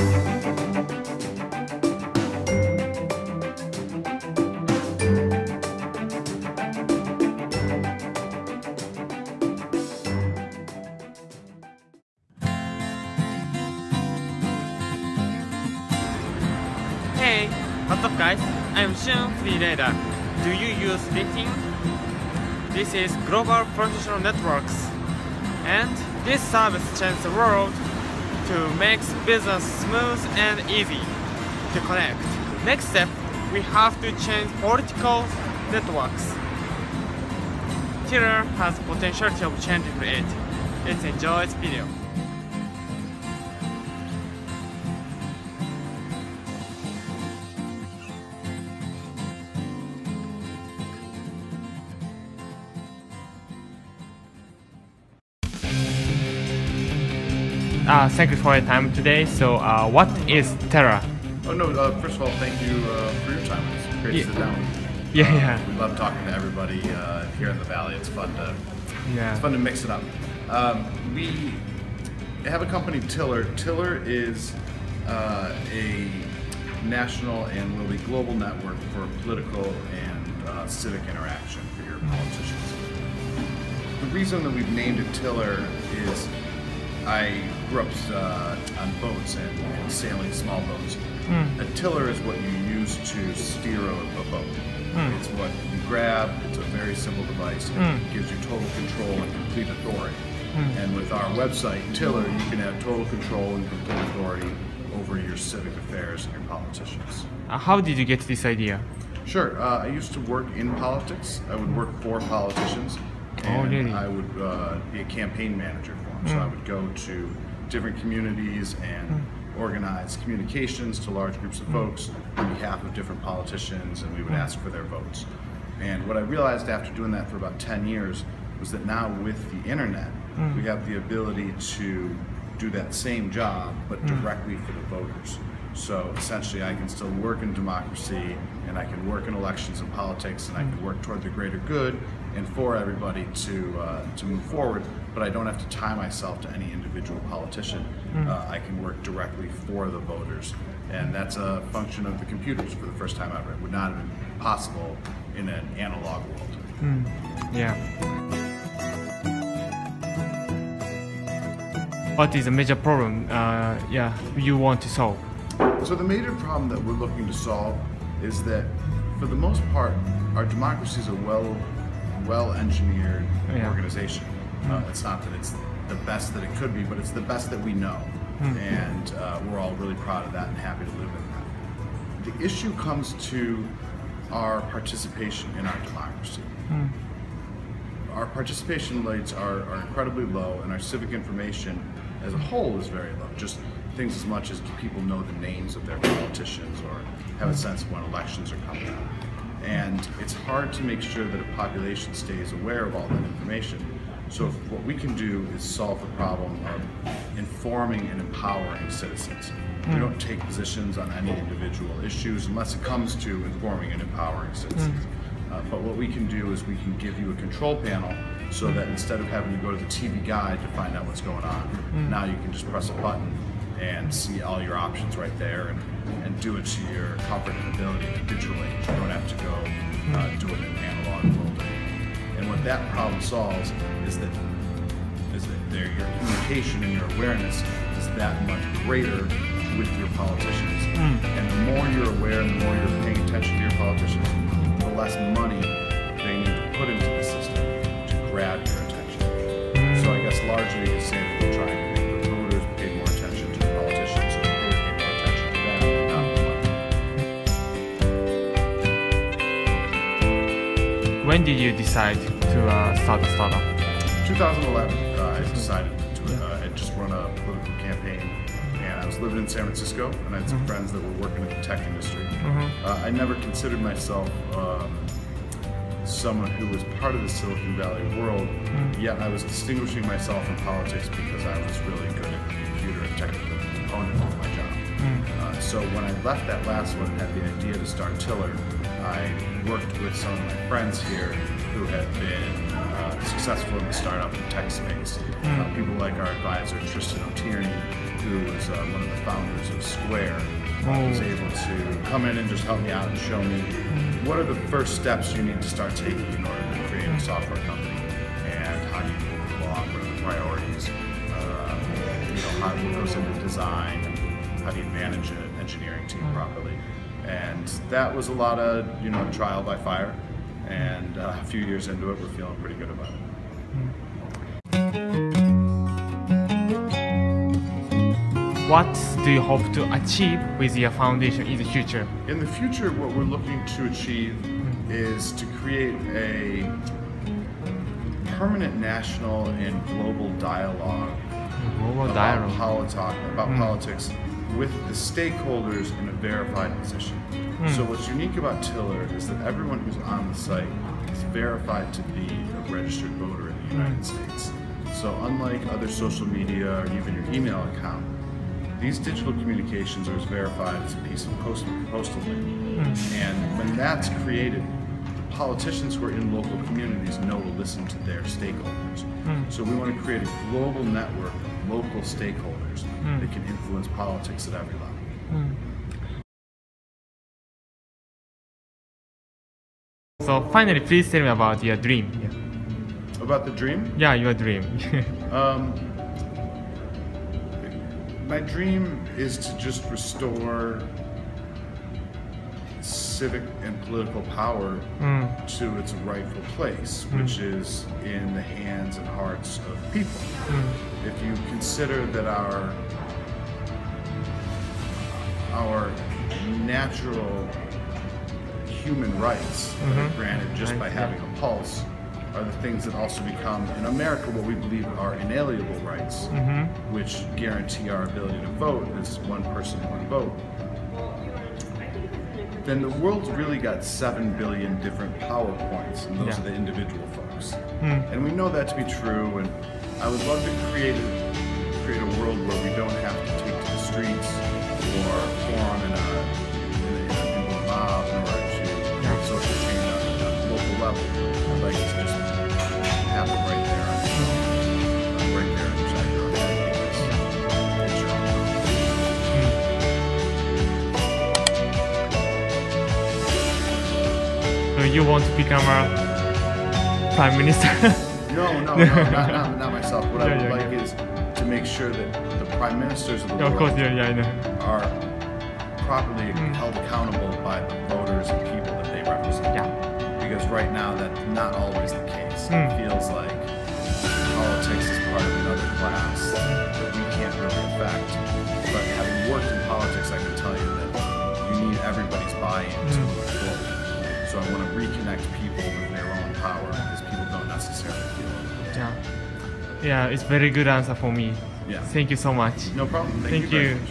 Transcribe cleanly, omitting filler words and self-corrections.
Hey, what's up guys? I'm Shun, FREERIDER. Do you use LinkedIn? This is Global Professional Networks, and this service changes the world to make business smooth and easy to connect. Next step, we have to change political networks. Tiller has potentiality of changing it. Let's enjoy this video. Thank you for your time today. So, what is Terra? Oh no! First of all, thank you for your time. It's great to sit down with you. Yeah. We love talking to everybody here in the Valley. It's fun to Yeah. It's fun to mix it up. We have a company, Tiller. Tiller is a national and really global network for political and civic interaction for your politicians. The reason that we've named it Tiller is I grew up on boats and sailing small boats. A tiller is what you use to steer a boat. It's what you grab. It's a very simple device. It gives you total control and complete authority. And with our website, Tiller, you can have total control and complete authority over your civic affairs and your politicians. How did you get this idea? Sure. I used to work in politics. I would work for politicians. And really? I would be a campaign manager for them. So I would go to different communities and organize communications to large groups of folks on behalf of different politicians, and we would ask for their votes. And what I realized after doing that for about 10 years was that now with the internet, we have the ability to do that same job, but directly for the voters. So essentially I can still work in democracy, and I can work in elections and politics, and I can work toward the greater good and for everybody to move forward, but I don't have to tie myself to any individual politician. I can work directly for the voters, and that's a function of the computers for the first time ever. It would not have been possible in an analog world. Yeah. What is a major problem you want to solve? So the major problem that we're looking to solve is that, for the most part, our democracy is a well-engineered organization. It's not that it's the best that it could be, but it's the best that we know. And we're all really proud of that and happy to live in that. The issue comes to our participation in our democracy. Our participation rates are incredibly low, and our civic information as a whole is very low. Just things as much as do people know the names of their politicians or have a sense of when elections are coming up. And it's hard to make sure that a population stays aware of all that information. So what we can do is solve the problem of informing and empowering citizens. We don't take positions on any individual issues unless it comes to informing and empowering citizens. But what we can do is we can give you a control panel so that instead of having to go to the TV guide to find out what's going on, now you can just press a button and see all your options right there and do it to your comfort and ability digitally. You don't have to go do it in an analog world. And what that problem solves is that your communication and your awareness is that much greater with your politicians. And the more you're aware and the more you're paying attention to your politicians, the less money they need to put into the system to grab your attention. So I guess largely you say that we're trying to make the voters pay more attention to the politicians, so that they pay more attention to them, not the money. When did you decide to start a startup? 2011, I decided to I'd just run a political campaign, and I was living in San Francisco, and I had some friends that were working in the tech industry. I never considered myself someone who was part of the Silicon Valley world, yet I was distinguishing myself in politics because I was really good at the computer and technical component of my job. So when I left that last one and had the idea to start Tiller, I worked with some of my friends here who had been successful in the startup and tech space. People like our advisor, Tristan O'Tierney, who was one of the founders of Square, was able to come in and just help me out and show me what are the first steps you need to start taking in order to create a software company, and how do you move along, what are the priorities, what goes into design, how do you manage an engineering team properly. And that was a lot of trial by fire, and a few years into it, we're feeling pretty good about it. What do you hope to achieve with your foundation in the future? In the future, what we're looking to achieve is to create a permanent national and global dialogue about politics with the stakeholders in a verified position. So what's unique about Tiller is that everyone who's on the site is verified to be a registered voter in the United States. So unlike other social media or even your email account, these digital communications are as verified as a piece of postal link. And when that's created, the politicians who are in local communities know to listen to their stakeholders. So we want to create a global network of local stakeholders that can influence politics at every level. So finally, please tell me about your dream. About the dream? Yeah, your dream. My dream is to just restore civic and political power to its rightful place, which is in the hands and hearts of people. If you consider that our natural human rights that are granted just by having a pulse are the things that also become, in America, what we believe are inalienable rights, which guarantee our ability to vote as one person, one vote. Then the world's really got 7 billion different power points, and those are the individual folks. And we know that to be true, and I would love to create a world where we don't have to take to the streets or form in a mob in order to create social change on a local level. I'd like to just happen right there inside your own head, because it's your own So you want to become a prime minister? No, not myself. What I would like is to make sure that the prime ministers of the world I know. are properly held accountable by the voters and people that they represent. Because right now that's not always the case. It feels like politics is part of another class that we can't really affect. But having worked in politics, I can tell you that you need everybody's buy-in to move forward. So I want to reconnect people with their own power, because people don't necessarily feel it. Yeah, it's very good answer for me. Yeah. Thank you so much. No problem. Thank you. Very you. much.